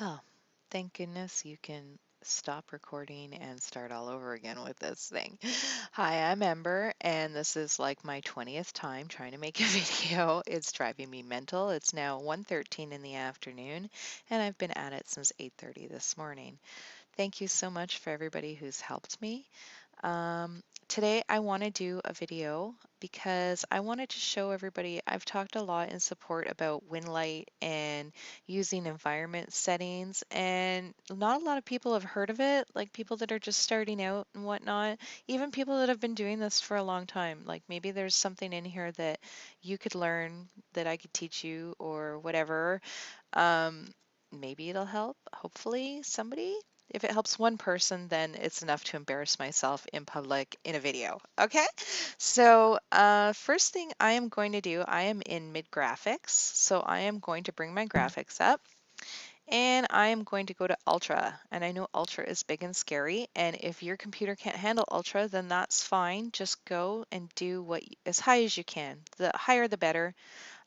Well, thank goodness you can stop recording and start all over again with this thing. Hi, I'm Ember, and this is like my 20th time trying to make a video. It's driving me mental. It's now 1:13 in the afternoon, and I've been at it since 8:30 this morning. Thank you so much for everybody who's helped me. Today I want to do a video because I wanted to show everybody. I've talked a lot in support about Winlight and using environment settings, and not a lot of people have heard of it, like people that are just starting out and whatnot, even people that have been doing this for a long time. Like maybe there's something in here that you could learn that I could teach you or whatever. Um, Maybe it'll help, hopefully, somebody. If it helps one person, then it's enough to embarrass myself in public in a video. Okay, so first thing I am going to do, I am in mid graphics, so I am going to bring my graphics up and I am going to go to Ultra. And I know Ultra is big and scary, and if your computer can't handle Ultra, then that's fine. Just go and do as high as you can. The higher the better.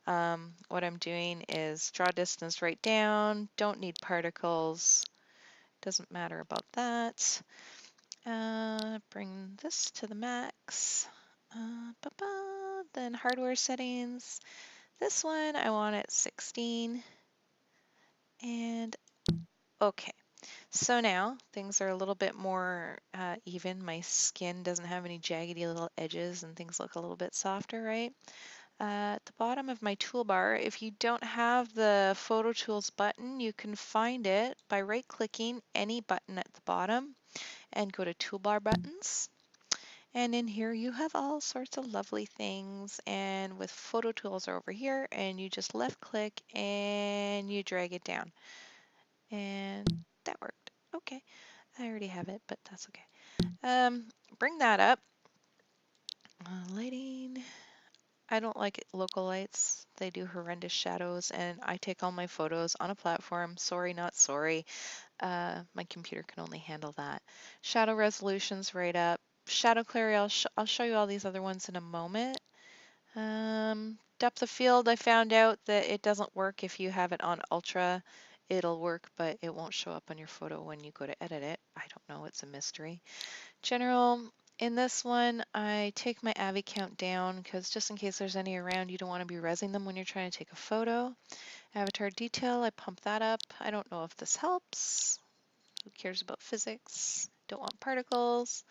What I'm doing is draw distance right down, don't need particles, doesn't matter about that. Bring this to the max. Then hardware settings. This one I want at 16. And okay. So now things are a little bit more even. My skin doesn't have any jaggedy little edges and things look a little bit softer, right? At the bottom of my toolbar, if you don't have the Photo Tools button, you can find it by right-clicking any button at the bottom and go to Toolbar Buttons. And in here you have all sorts of lovely things, and with Photo Tools are over here, and you just left-click and you drag it down. And that worked. Okay, I already have it, but that's okay. Bring that up. Lighting. I don't like local lights. They do horrendous shadows, and I take all my photos on a platform. Sorry, not sorry. My computer can only handle that. Shadow resolution's right up. Shadow clarity, I'll show you all these other ones in a moment. Depth of field, I found out that it doesn't work if you have it on ultra. It'll work, but it won't show up on your photo when you go to edit it. I don't know, it's a mystery. General, in this one, I take my Avi count down because just in case there's any around, you don't want to be rezzing them when you're trying to take a photo. Avatar detail, I pump that up. I don't know if this helps. Who cares about physics? Don't want particles.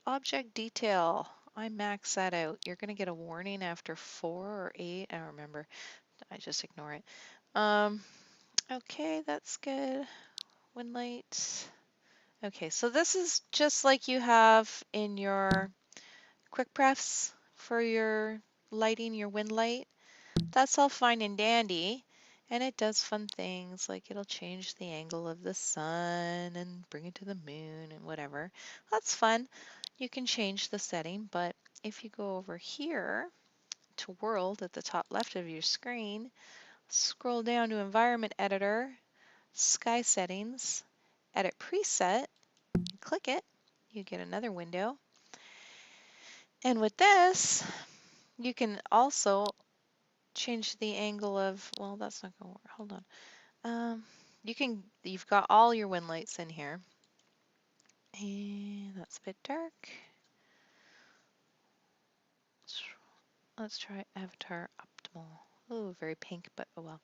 Object detail, I max that out. You're going to get a warning after 4 or 8. I don't remember. I just ignore it. Okay, that's good. Winlight. Okay, so this is just like you have in your quick prefs for your lighting, your wind light. That's all fine and dandy, and it does fun things like it'll change the angle of the sun and bring it to the moon and whatever. That's fun. You can change the setting, but if you go over here to world at the top left of your screen, scroll down to environment editor, sky settings, edit preset, click it, you get another window. And with this, you can also change the angle of, well, that's not going to work. Hold on. You've got all your wind lights in here. And that's a bit dark. Let's try Avatar Optimal. Oh, very pink, but oh well.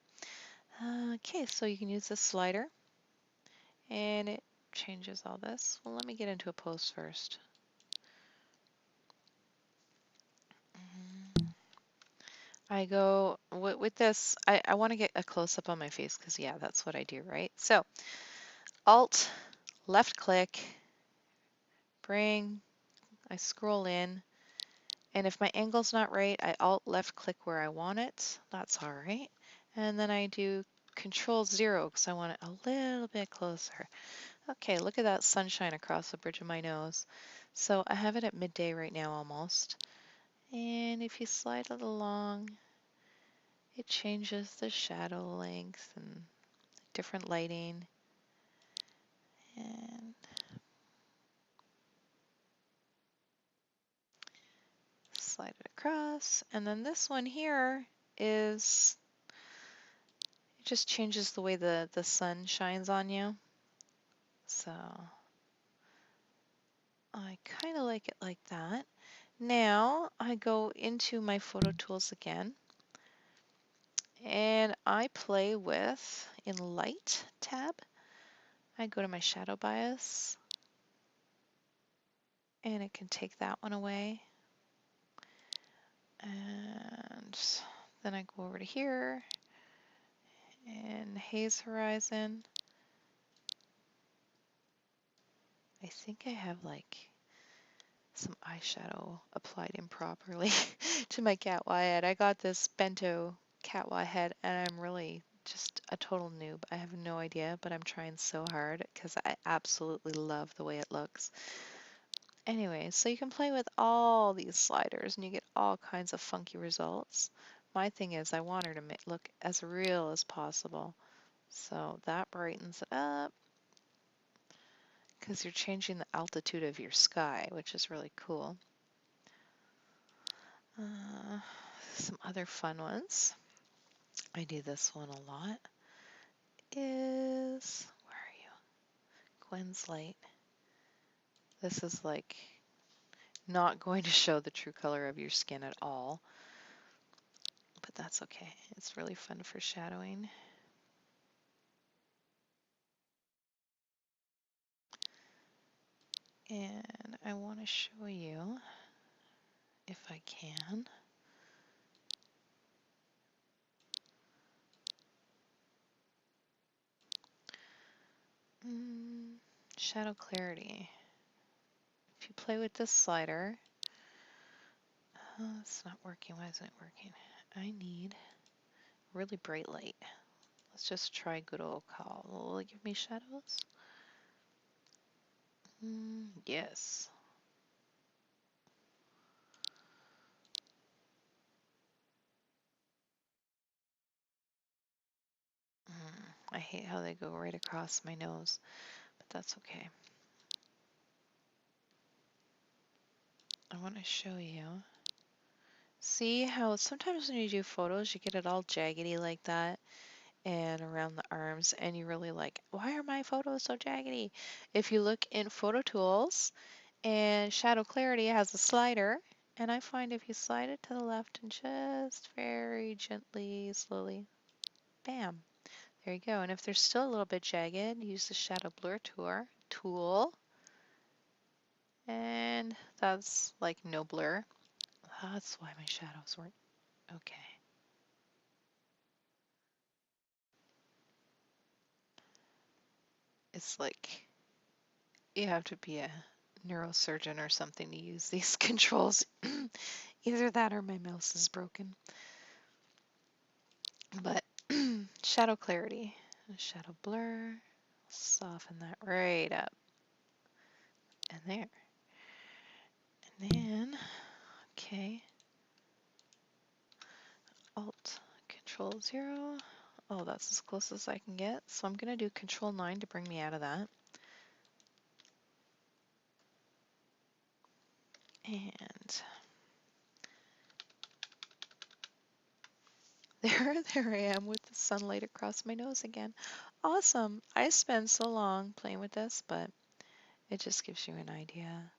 Okay, so you can use this slider and it changes all this. Well, let me get into a pose first. I go with this, I want to get a close-up on my face because yeah, that's what I do, right? So Alt, left click, I scroll in, and if my angle's not right, I Alt left click where I want it. That's all right. And then I do Control 0 because I want it a little bit closer. Okay, look at that sunshine across the bridge of my nose. So I have it at midday right now almost. And if you slide it along, it changes the shadow length and different lighting. And slide it across. And then this one here is It just changes the way the sun shines on you. So I kind of like it like that. Now I go into my photo tools again and I play with, in light tab, I go to my shadow bias and it can take that one away. And then I go over to here and haze horizon. I think I have like some eyeshadow applied improperly to my cat Y head. I got this bento cat Y head and I'm really just a total noob. I have no idea, but I'm trying so hard because I absolutely love the way it looks. Anyway, so you can play with all these sliders and you get all kinds of funky results. My thing is I want her to look as real as possible. So that brightens it up because you're changing the altitude of your sky, which is really cool. Some other fun ones. I do this one a lot. Is, where are you? Gwen's light. This is like not going to show the true color of your skin at all, but that's okay. It's really fun for shadowing. And I want to show you, if I can, shadow clarity. If you play with this slider, it's not working. Why isn't it working? I need really bright light. Let's just try good old call. Will it give me shadows? Yes. I hate how they go right across my nose, but that's okay. I want to show you. See how sometimes when you do photos, you get it all jaggedy like that and around the arms, and you really like, why are my photos so jaggedy? If you look in Photo Tools and Shadow Clarity has a slider, and I find if you slide it to the left and just very gently, slowly, bam, there you go. And if they're still a little bit jagged, use the Shadow Blur tool, and that's like no blur. That's why my shadows weren't okay. It's like you have to be a neurosurgeon or something to use these controls. Either that or my mouse is broken. But shadow clarity, shadow blur, soften that right up. And there. And then, okay, Alt, Control 0. Oh, that's as close as I can get. So I'm going to do Control 9 to bring me out of that. And there I am with the sunlight across my nose again. Awesome. I spent so long playing with this, but it just gives you an idea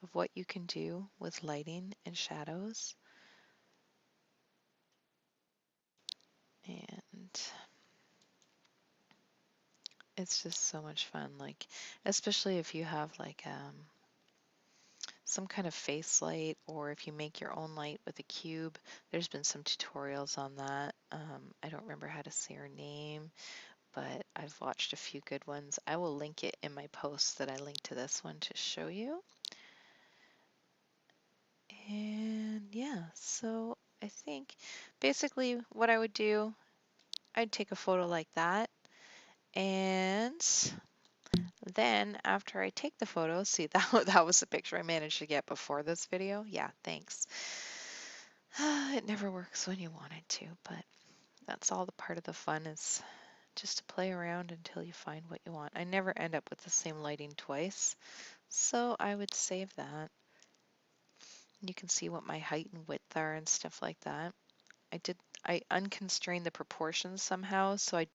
of what you can do with lighting and shadows. And it's just so much fun, like especially if you have like some kind of face light, or if you make your own light with a cube. There's been some tutorials on that. I don't remember how to say her name, but I've watched a few good ones. I will link it in my post that I linked to this one to show you. And yeah, so I think basically what I would do, I'd take a photo like that, and then after I take the photo, see that was the picture I managed to get before this video. Yeah, thanks. It never works when you want it to, but that's all the part of the fun, is just to play around until you find what you want. I never end up with the same lighting twice, so I would save that. You can see what my height and width are and stuff like that. I unconstrained the proportions somehow, so I